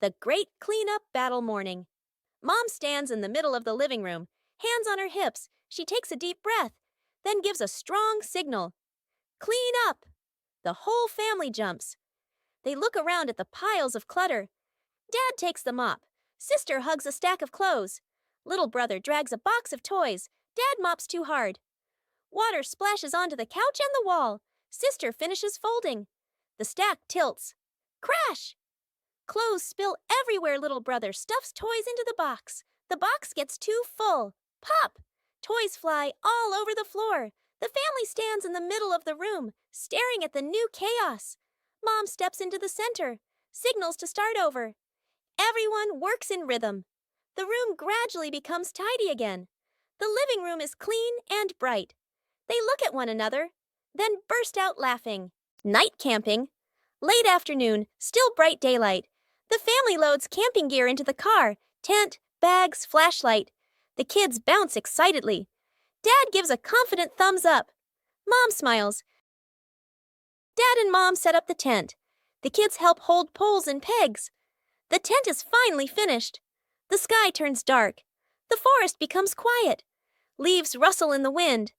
The great cleanup battle morning. Mom stands in the middle of the living room, hands on her hips. She takes a deep breath, then gives a strong signal. Clean up! The whole family jumps. They look around at the piles of clutter. Dad takes the mop. Sister hugs a stack of clothes. Little brother drags a box of toys. Dad mops too hard. Water splashes onto the couch and the wall. Sister finishes folding. The stack tilts. Crash! Clothes spill everywhere. Little brother stuffs toys into the box. The box gets too full. Pop! Toys fly all over the floor. The family stands in the middle of the room, staring at the new chaos. Mom steps into the center, signals to start over. Everyone works in rhythm. The room gradually becomes tidy again. The living room is clean and bright. They look at one another, then burst out laughing. Night camping. Late afternoon, still bright daylight. The family loads camping gear into the car, tent, bags, flashlight. The kids bounce excitedly. Dad gives a confident thumbs up. Mom smiles. Dad and Mom set up the tent. The kids help hold poles and pegs. The tent is finally finished. The sky turns dark. The forest becomes quiet. Leaves rustle in the wind.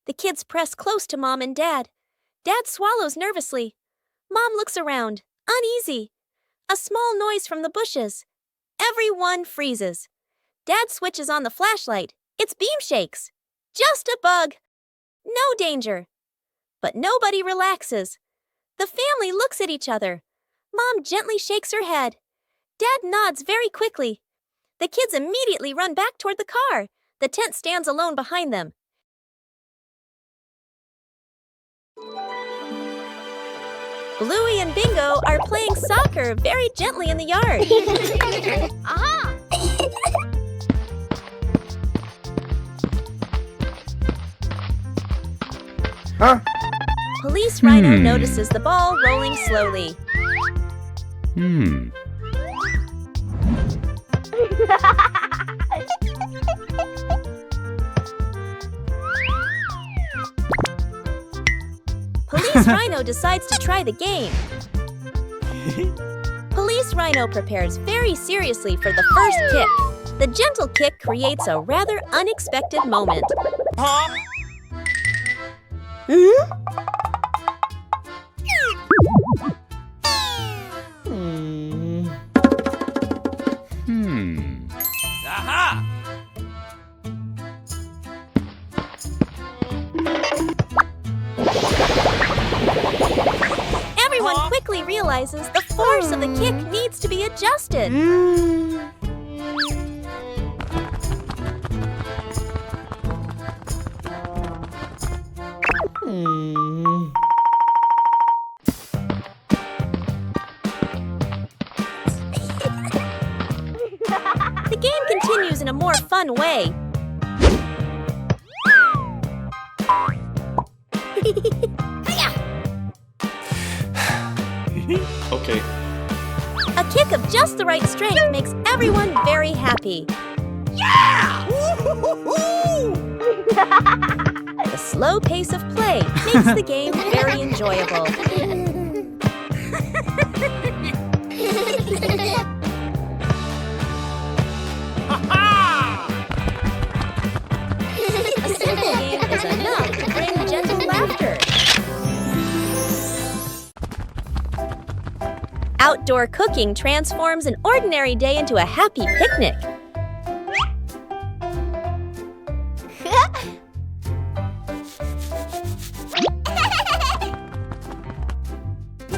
The kids press close to Mom and Dad. Dad swallows nervously. Mom looks around, uneasy. A small noise from the bushes. Everyone freezes. Dad switches on the flashlight. Its beam shakes. Just a bug. No danger. But nobody relaxes. The family looks at each other. Mom gently shakes her head. Dad nods very quickly. The kids immediately run back toward the car. The tent stands alone behind them. Bluey and Bingo are playing soccer very gently in the yard. Aha! Huh? Police Rhino notices the ball rolling slowly. Police Rhino decides to try the game. Police Rhino prepares very seriously for the first kick. The gentle kick creates a rather unexpected moment. Huh? Aha! Everyone quickly realizes the force of the kick needs to be adjusted. The game continues in a more fun way. Okay. A kick of just the right strength makes everyone very happy. Yeah! The slow pace of play makes the game very enjoyable. A simple game is enough to bring gentle laughter. Outdoor cooking transforms an ordinary day into a happy picnic.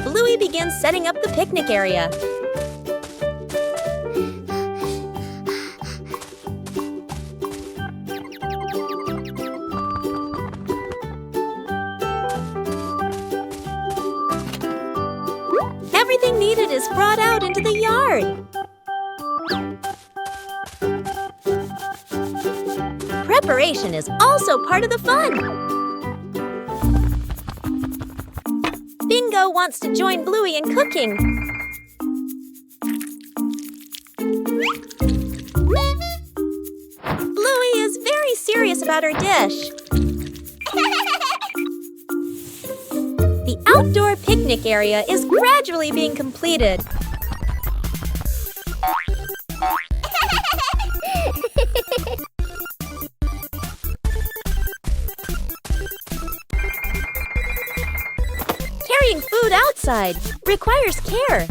Bluey begins setting up the picnic area. Everything needed is brought out into the yard. Preparation is also part of the fun. Bingo wants to join Bluey in cooking. Bluey is very serious about her dish. The outdoor picnic area is gradually being completed. outside requires care.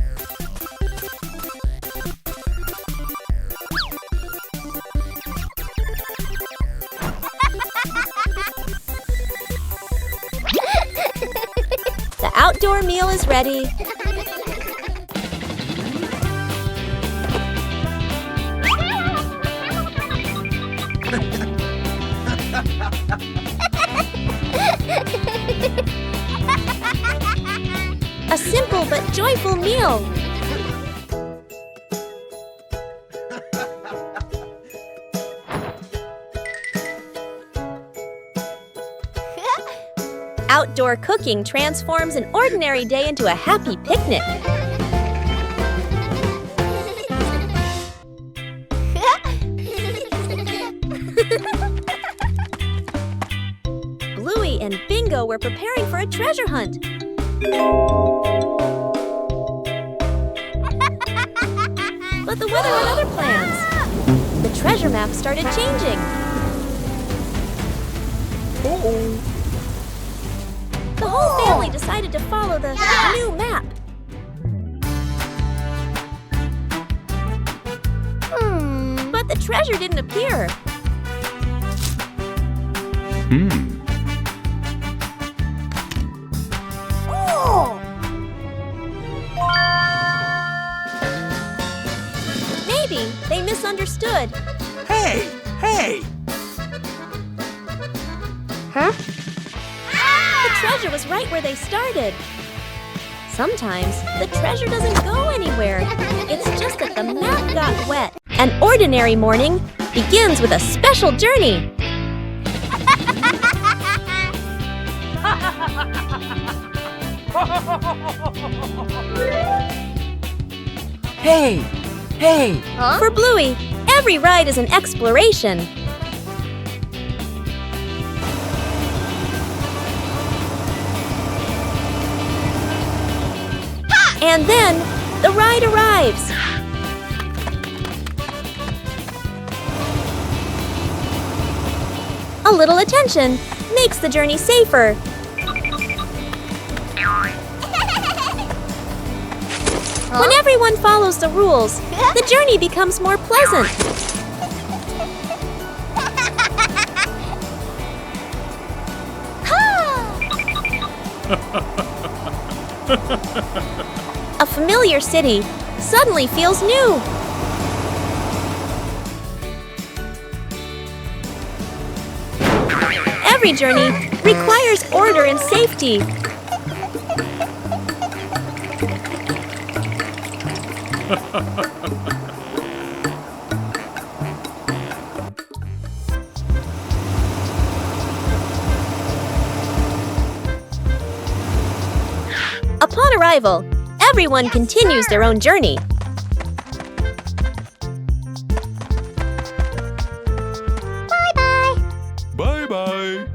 The outdoor meal is ready. A simple but joyful meal. Outdoor cooking transforms an ordinary day into a happy picnic. Bluey and Bingo were preparing for a treasure hunt. But the weather had other plans. The treasure map started changing. The whole family decided to follow the new map. But the treasure didn't appear. Maybe they misunderstood. Hey! Hey! The treasure was right where they started. Sometimes the treasure doesn't go anywhere. It's just that the map got wet. An ordinary morning begins with a special journey. Hey! Hey! For Bluey, every ride is an exploration. And then, the ride arrives. A little attention makes the journey safer. When everyone follows the rules, the journey becomes more pleasant. A familiar city suddenly feels new. Every journey requires order and safety. Upon arrival, everyone continues their own journey. Bye-bye!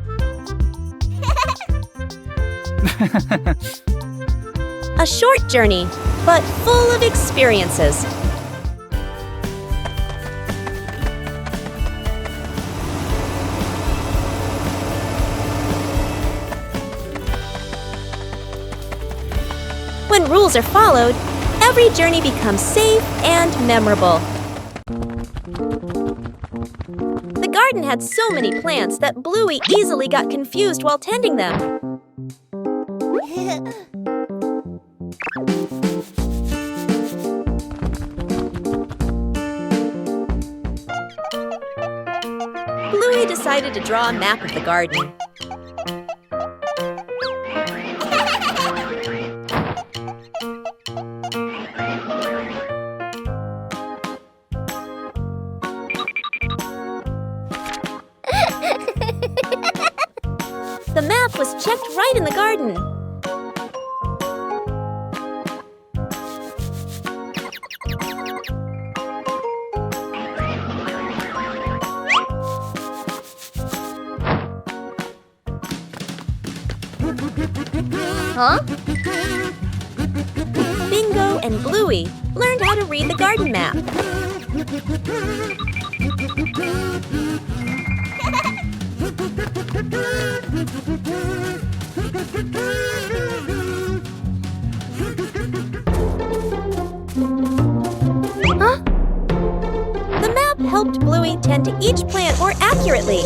A short journey, but full of experiences. When rules are followed, every journey becomes safe and memorable. The garden had so many plants that Bluey easily got confused while tending them. Bluey decided to draw a map of the garden. The map was checked right in the garden. Bingo and Bluey learned how to read the garden map. helped Bluey tend to each plant more accurately.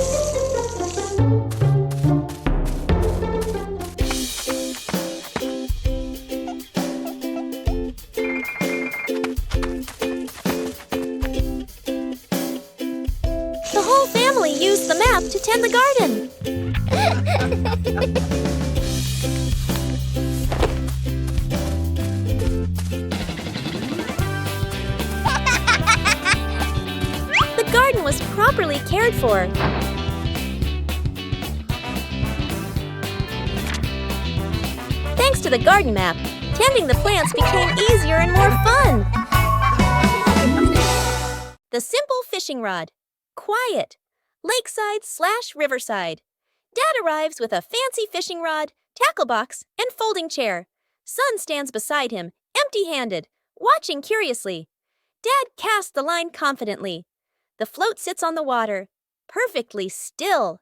The whole family used the map to tend the garden. The garden was properly cared for. Thanks to the garden map, tending the plants became easier and more fun. The simple fishing rod. Quiet. Lakeside/riverside. Dad arrives with a fancy fishing rod, tackle box, and folding chair. Son stands beside him, empty-handed, watching curiously. Dad casts the line confidently. The float sits on the water, perfectly still.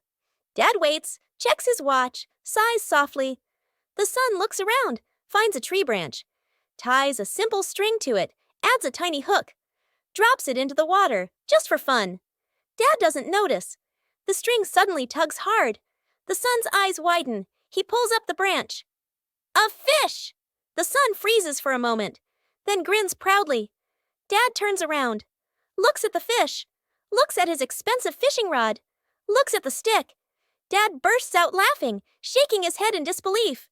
Dad waits, checks his watch, sighs softly. The son looks around, finds a tree branch, ties a simple string to it, adds a tiny hook, drops it into the water, just for fun. Dad doesn't notice. The string suddenly tugs hard. The son's eyes widen. He pulls up the branch. A fish! The son freezes for a moment, then grins proudly. Dad turns around, looks at the fish, looks at his expensive fishing rod, looks at the stick. Dad bursts out laughing, shaking his head in disbelief.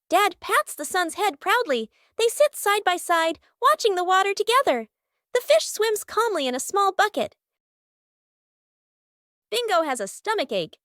Dad pats the son's head proudly. They sit side by side, watching the water together. The fish swims calmly in a small bucket. Bingo has a stomachache.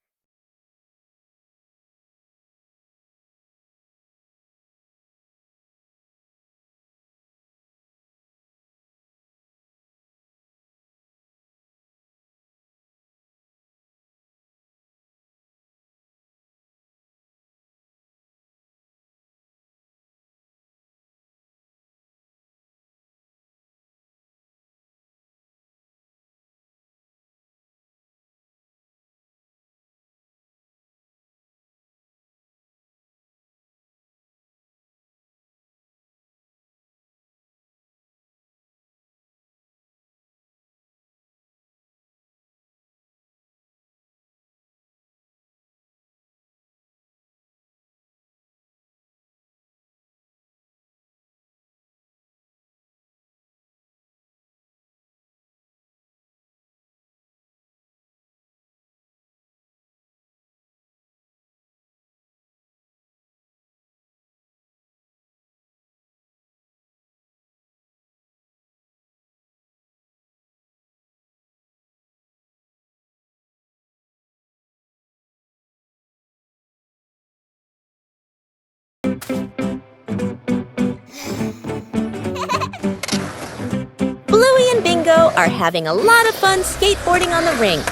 Bluey and Bingo are having a lot of fun skateboarding on the rink.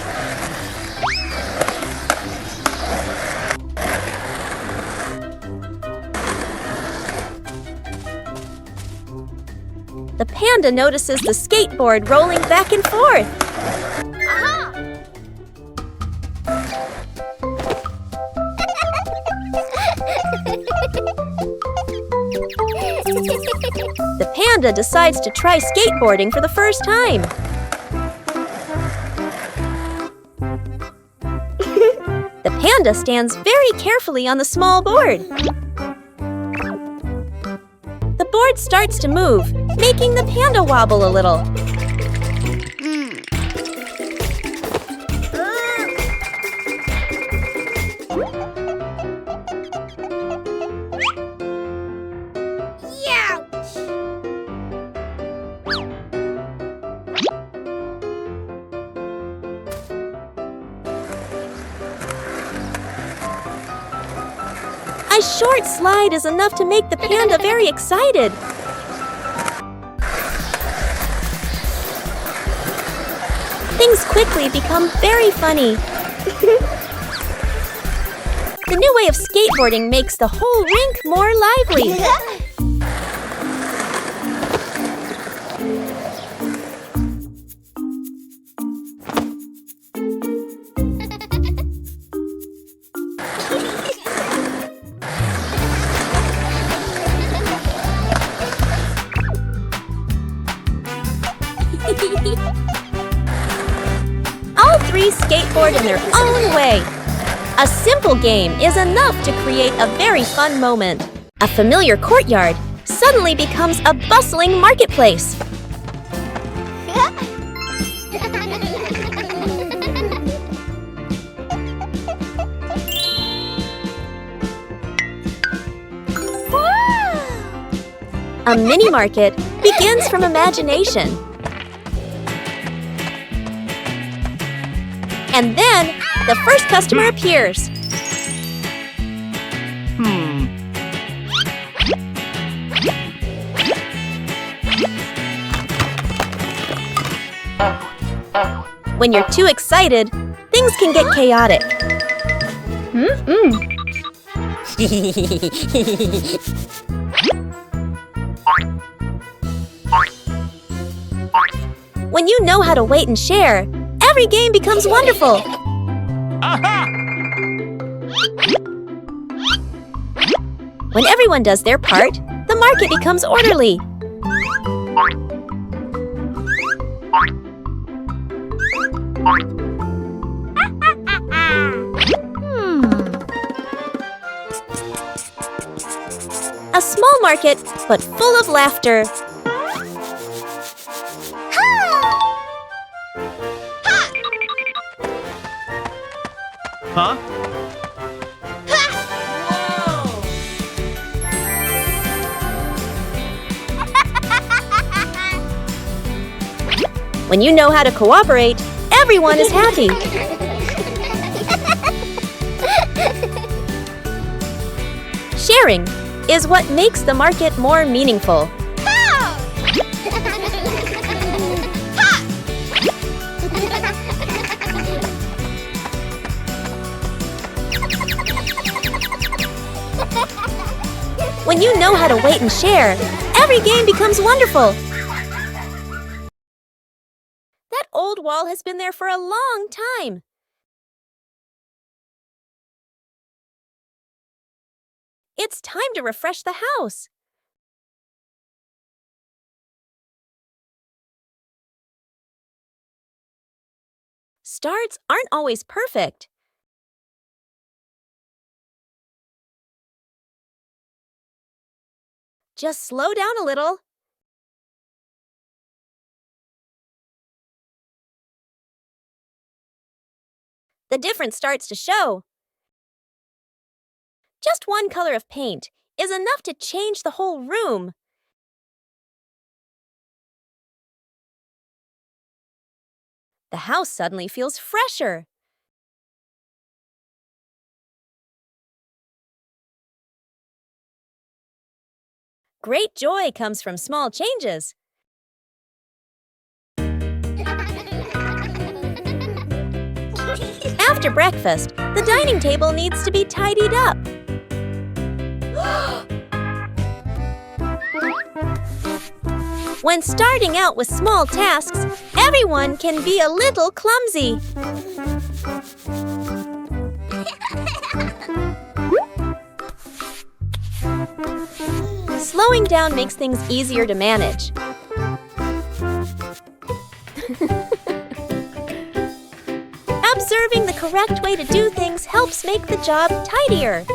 The panda notices the skateboard rolling back and forth. Aha! The panda decides to try skateboarding for the first time. The panda stands very carefully on the small board. The board starts to move, making the panda wobble a little. A short slide is enough to make the panda very excited. Things quickly become very funny. The new way of skateboarding makes the whole rink more lively. three skateboard in their own way. A simple game is enough to create a very fun moment. A familiar courtyard suddenly becomes a bustling marketplace. A mini market begins from imagination. And then, the first customer appears. When you're too excited, things can get chaotic. When you know how to wait and share, every game becomes wonderful. When everyone does their part, the market becomes orderly. A small market, but full of laughter. Huh? When you know how to cooperate, everyone is happy. Sharing is what makes the market more meaningful. When you know how to wait and share, every game becomes wonderful. That old wall has been there for a long time. It's time to refresh the house. Starts aren't always perfect. Just slow down a little. The difference starts to show. Just one color of paint is enough to change the whole room. The house suddenly feels fresher. Great joy comes from small changes. After breakfast, the dining table needs to be tidied up. When starting out with small tasks, everyone can be a little clumsy. Slowing down makes things easier to manage. Observing the correct way to do things helps make the job tidier.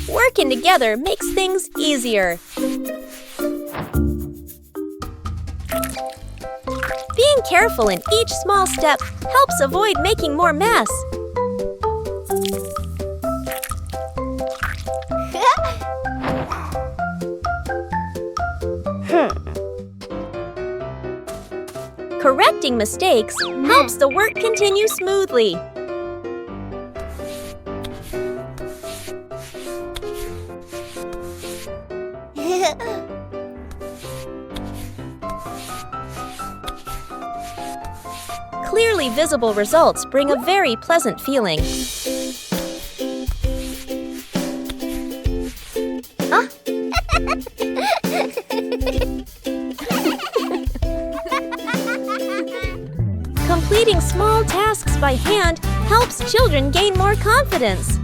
Working together makes things easier. Being careful in each small step helps avoid making more mess. Correcting mistakes helps the work continue smoothly. Clearly visible results bring a very pleasant feeling. Completing small tasks by hand helps children gain more confidence.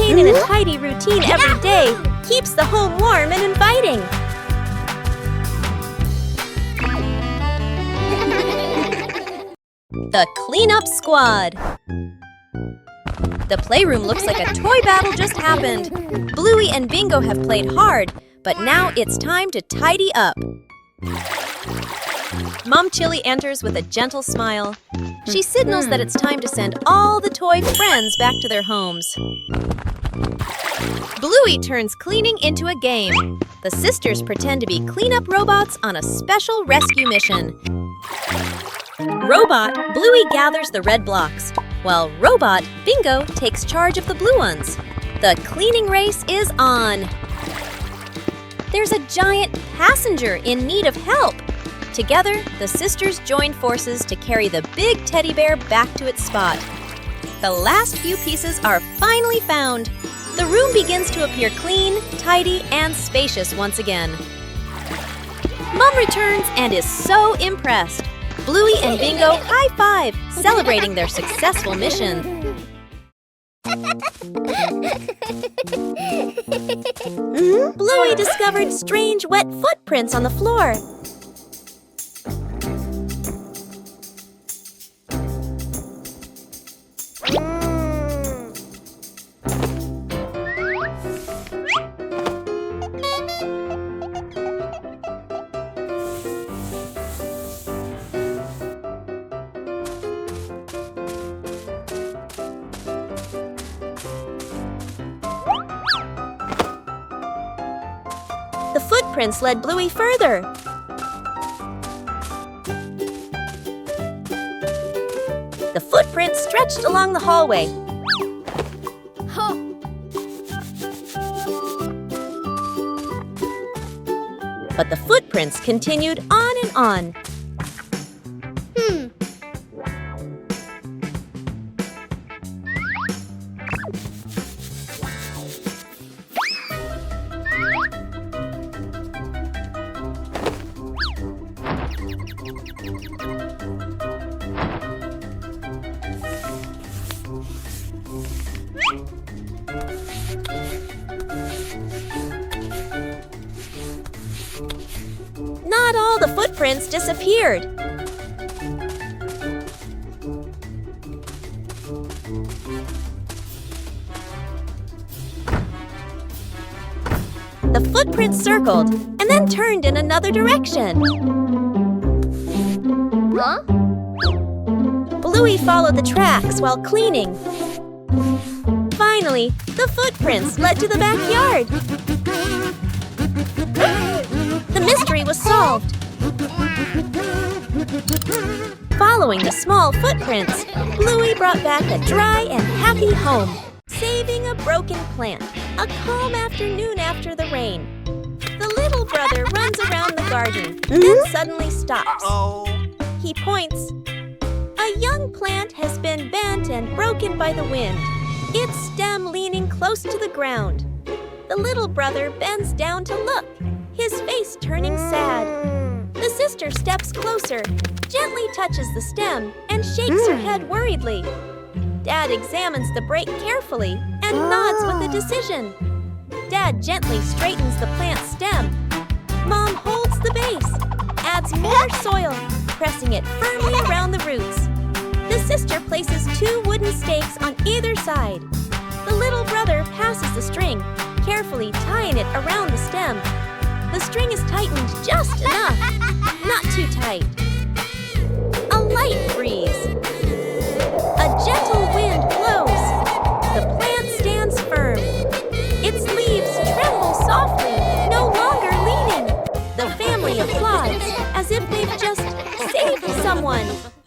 clean and a tidy routine every day keeps the home warm and inviting. The Cleanup Squad. The playroom looks like a toy battle just happened. Bluey and Bingo have played hard, but now it's time to tidy up. Mom Chili enters with a gentle smile. She signals that it's time to send all the toy friends back to their homes. Bluey turns cleaning into a game. The sisters pretend to be cleanup robots on a special rescue mission. Robot Bluey gathers the red blocks, while Robot Bingo takes charge of the blue ones. The cleaning race is on. There's a giant passenger in need of help. Together, the sisters join forces to carry the big teddy bear back to its spot. The last few pieces are finally found. The room begins to appear clean, tidy, and spacious once again. Mom returns and is so impressed. Bluey and Bingo high-five, celebrating their successful mission. Bluey discovered strange wet footprints on the floor. The footprints led Bluey further. The footprints stretched along the hallway. But the footprints continued on and on. Not all the footprints disappeared. The footprints circled and then turned in another direction. Huh? Bluey followed the tracks while cleaning. Finally, the footprints led to the backyard. The mystery was solved. Following the small footprints, Bluey brought back a dry and happy home, saving a broken plant, a calm afternoon after the rain. The little brother runs around the garden, then suddenly stops. He points. A young plant has been bent and broken by the wind, its stem leaning close to the ground. The little brother bends down to look, his face turning sad. The sister steps closer, gently touches the stem, and shakes her head worriedly. Dad examines the break carefully and nods with a decision. Dad gently straightens the plant's stem. Mom holds the base, adds more soil, pressing it firmly around the roots. The sister places 2 wooden stakes on either side. The little brother passes the string, carefully tying it around the stem. The string is tightened just enough, not too tight. A light breeze.